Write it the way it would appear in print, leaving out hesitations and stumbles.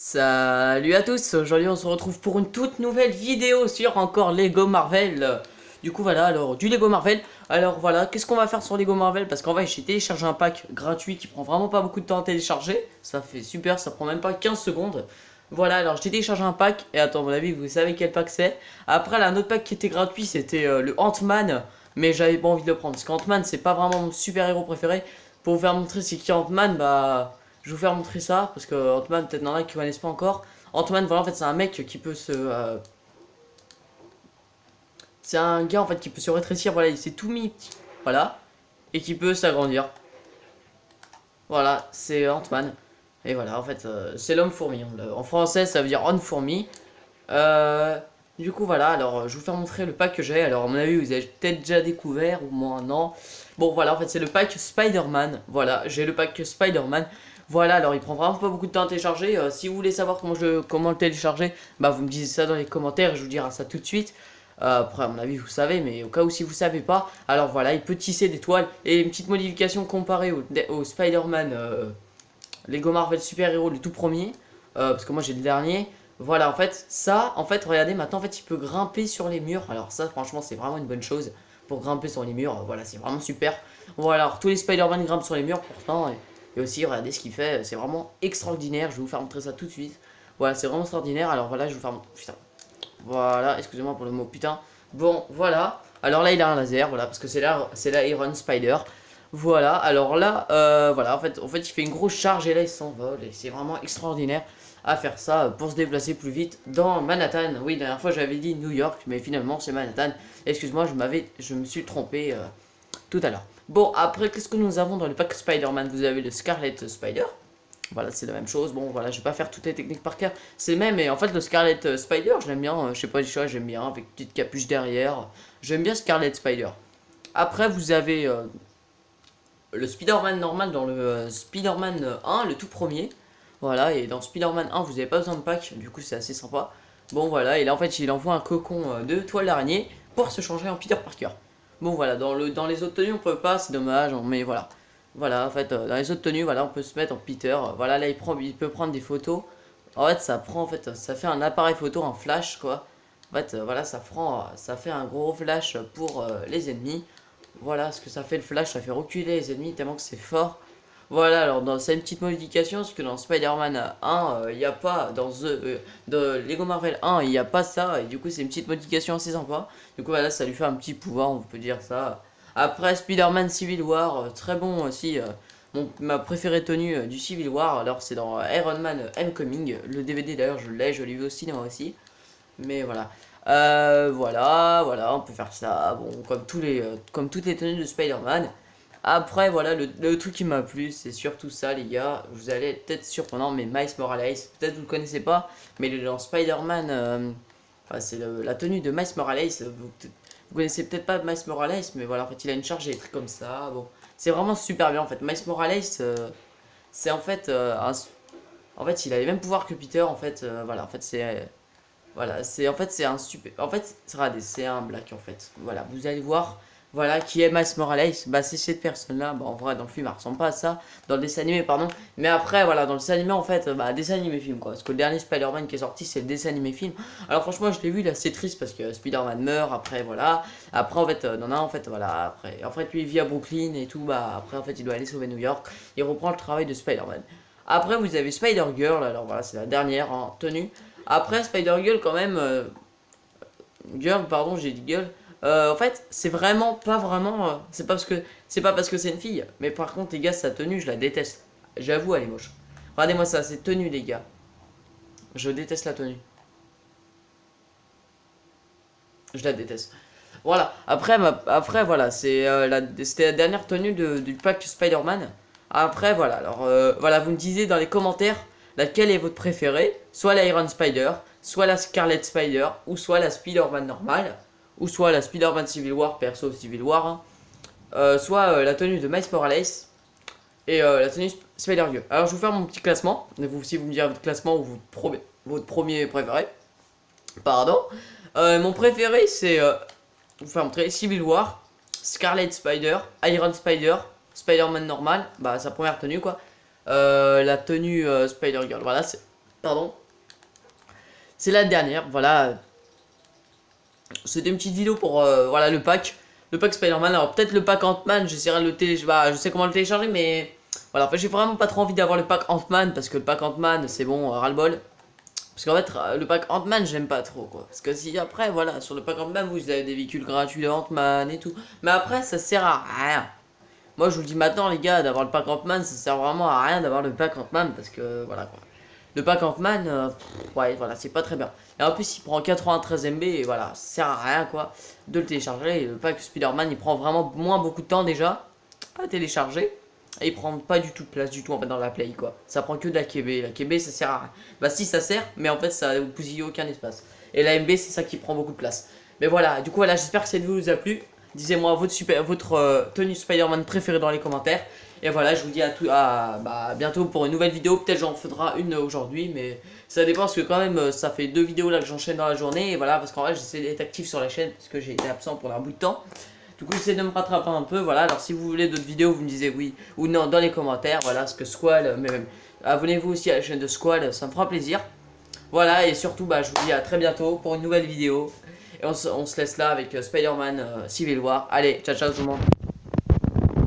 Salut à tous, aujourd'hui on se retrouve pour une toute nouvelle vidéo sur encore Lego Marvel. Du coup voilà, alors du Lego Marvel. Alors voilà, qu'est-ce qu'on va faire sur Lego Marvel? Parce qu'en vrai j'ai téléchargé un pack gratuit qui prend vraiment pas beaucoup de temps à télécharger. Ça fait super, ça prend même pas 15 secondes. Voilà, alors j'ai téléchargé un pack, et attends, à mon avis vous savez quel pack c'est. Après là, un autre pack qui était gratuit, c'était le Ant-Man. Mais j'avais pas envie de le prendre, parce qu'Ant-Man c'est pas vraiment mon super héros préféré. Pour vous faire montrer c'est qui Ant-Man, bah... Je vais vous faire montrer ça, parce que Ant-Man, peut-être dans là qui connaissent pas encore. Ant-Man, voilà, en fait, c'est un mec qui peut se... c'est un gars, en fait, qui peut se rétrécir, voilà, il s'est tout mis petit, voilà. Et qui peut s'agrandir. Voilà, c'est Ant-Man. Et voilà, en fait, c'est l'homme-fourmi. En français, ça veut dire homme-fourmi. Euh, du coup, voilà, alors, je vais vous faire montrer le pack que j'ai. Alors, à mon avis, vous avez peut-être déjà découvert, ou moins non. Bon, voilà, en fait, c'est le pack Spider-Man. Voilà, j'ai le pack Spider-Man. Voilà, alors il prend vraiment pas beaucoup de temps à télécharger. Si vous voulez savoir comment le télécharger, bah vous me dites ça dans les commentaires, je vous dirai ça tout de suite. Après, à mon avis, vous savez, mais au cas où si vous savez pas, alors voilà, il peut tisser des toiles. Et une petite modification comparée au Spider-Man Lego Marvel Super Hero, le tout premier, parce que moi j'ai le dernier. Voilà, en fait, ça, en fait, regardez, maintenant, en fait, il peut grimper sur les murs. Alors ça, franchement, c'est vraiment une bonne chose pour grimper sur les murs. Voilà, c'est vraiment super. Voilà, alors tous les Spider-Man grimpent sur les murs, pourtant. Et aussi, regardez ce qu'il fait, c'est vraiment extraordinaire. Je vais vous faire montrer ça tout de suite. Voilà, c'est vraiment extraordinaire. Alors voilà, je vais vous faire montrer. Putain. Voilà, excusez-moi pour le mot putain. Bon, voilà. Alors là, il a un laser, voilà, parce que c'est la Iron Spider. Voilà, alors là, voilà, en fait, il fait une grosse charge et là, il s'envole. Et c'est vraiment extraordinaire à faire ça pour se déplacer plus vite dans Manhattan. Oui, la dernière fois, j'avais dit New York, mais finalement, c'est Manhattan. Excuse-moi, je me suis trompé tout à l'heure. Bon, après, qu'est-ce que nous avons dans le pack Spider-Man? Vous avez le Scarlet Spider. Voilà, c'est la même chose. Bon, voilà, je vais pas faire toutes les techniques par cœur. C'est le même, et en fait, le Scarlet Spider, je l'aime bien. Je sais pas, j'aime bien, avec une petite capuche derrière. J'aime bien Scarlet Spider. Après, vous avez le Spider-Man normal dans le Spider-Man 1, le tout premier. Voilà, et dans Spider-Man 1, vous n'avez pas besoin de pack, du coup, c'est assez sympa. Bon, voilà, et là, en fait, il envoie un cocon de toile d'araignée pour se changer en Peter Parker. Bon, voilà, dans les autres tenues, on peut pas, c'est dommage, mais voilà. Voilà, en fait, dans les autres tenues, voilà, on peut se mettre en Peter. Voilà, là, il peut prendre des photos. En fait, ça fait un appareil photo en flash, quoi. En fait, voilà, ça fait un gros flash pour les ennemis. Voilà, ce que ça fait le flash, ça fait reculer les ennemis tellement que c'est fort. Voilà, alors c'est une petite modification, parce que dans Spider-Man 1, il n'y a pas, dans Lego Marvel 1, il n'y a pas ça, et du coup c'est une petite modification assez sympa. Du coup voilà, ça lui fait un petit pouvoir, on peut dire ça. Après Spider-Man Civil War, très bon aussi, ma préférée tenue du Civil War, alors c'est dans Iron Man Homecoming, le DVD d'ailleurs je l'ai vu au cinéma aussi. Mais voilà. Voilà, on peut faire ça, bon, comme toutes les tenues de Spider-Man. Après, voilà, le truc qui m'a plu, c'est surtout ça, les gars. Vous allez être peut-être surprenant, mais Miles Morales, peut-être vous ne le connaissez pas, mais dans Spider-Man, enfin, c'est la tenue de Miles Morales. Vous connaissez peut-être pas Miles Morales, mais voilà, en fait, il a une charge électrique comme ça. Bon, c'est vraiment super bien, en fait. Miles Morales, c'est en fait, en fait, il a les mêmes pouvoirs que Peter, en fait, voilà, en fait, c'est. Voilà, c'est un super. En fait, c'est un black en fait. Voilà, vous allez voir. Voilà, qui est Miles Morales. Bah, c'est cette personne-là. Bah, en vrai, dans le film, elle ressemble pas à ça. Dans le dessin animé, pardon. Mais après, voilà, dans le dessin animé, en fait, bah, dessin animé film quoi. Parce que le dernier Spider-Man qui est sorti, c'est le dessin animé film. Alors, franchement, je l'ai vu, là, c'est triste parce que Spider-Man meurt. Après, voilà. Après, en fait, non, non, en fait, voilà. Après, en fait, lui, il vit à Brooklyn et tout. Bah, après, en fait, il doit aller sauver New York. Il reprend le travail de Spider-Man. Après, vous avez Spider-Girl. Alors, voilà, c'est la dernière en tenue. Après, Spider-Girl, quand même. Girl, pardon, j'ai dit girl. En fait, c'est vraiment pas vraiment. C'est pas parce que c'est une fille. Mais par contre, les gars, sa tenue, je la déteste. J'avoue, elle est moche. Regardez-moi ça, c'est tenue, les gars. Je déteste la tenue. Je la déteste. Voilà. Après voilà, c'était la dernière tenue du pack Spider-Man. Après, voilà. Alors, voilà, vous me disiez dans les commentaires laquelle est votre préférée. Soit la Iron Spider, soit la Scarlet Spider, ou soit la Spider-Man normale, ou soit la Spider-Man Civil War, perso Civil War, hein. Soit la tenue de Miles Morales, et la tenue Spider-Girl. Alors, je vais vous faire mon petit classement. Si vous me direz votre classement ou votre premier préféré. Pardon. Mon préféré, c'est je vais vous faire montrer Civil War, Scarlet Spider, Iron Spider, Spider-Man normal, bah sa première tenue quoi. La tenue Spider-Girl, voilà, Pardon. C'est la dernière, voilà. C'était une petite vidéo pour voilà le pack. Le pack Spider-Man. Alors peut-être le pack Ant-Man, j'essaierai de le télécharger. Bah, je sais comment le télécharger, mais voilà. En fait, j'ai vraiment pas trop envie d'avoir le pack Ant-Man parce que le pack Ant-Man, c'est bon, ras-le-bol. Parce qu'en fait, le pack Ant-Man, j'aime pas trop quoi. Parce que si après, voilà, sur le pack Ant-Man, vous avez des véhicules gratuits de Ant-Man et tout. Mais après, ça sert à rien. Moi, je vous le dis maintenant, les gars, d'avoir le pack Ant-Man, ça sert vraiment à rien d'avoir le pack Ant-Man parce que voilà quoi. Le pack Ant-Man, ouais, voilà, c'est pas très bien. Et en plus, il prend 93 MB et voilà, ça sert à rien quoi de le télécharger. Et le pack Spider-Man, il prend vraiment moins beaucoup de temps déjà à télécharger. Et il prend pas du tout de place du tout en fait dans la play quoi. Ça prend que de la KB. La KB ça sert à rien. Bah si ça sert, mais en fait ça vous bousille aucun espace. Et la MB c'est ça qui prend beaucoup de place. Mais voilà, du coup voilà, j'espère que cette vidéo vous a plu. Dites-moi votre tenue Spider-Man préférée dans les commentaires. Et voilà, je vous dis à bientôt pour une nouvelle vidéo. Peut-être j'en ferai une aujourd'hui, mais ça dépend parce que quand même ça fait 2 vidéos là que j'enchaîne dans la journée. Et voilà, parce qu'en vrai j'essaie d'être actif sur la chaîne parce que j'ai été absent pendant un bout de temps. Du coup j'essaie de me rattraper un peu, voilà. Alors si vous voulez d'autres vidéos, vous me disiez oui ou non dans les commentaires. Voilà, ce que Squall, mais même abonnez-vous aussi à la chaîne de Squall, ça me fera plaisir. Voilà, et surtout bah, je vous dis à très bientôt pour une nouvelle vidéo. Et on se laisse là avec Spider-Man Civil War. Allez, ciao ciao tout le monde.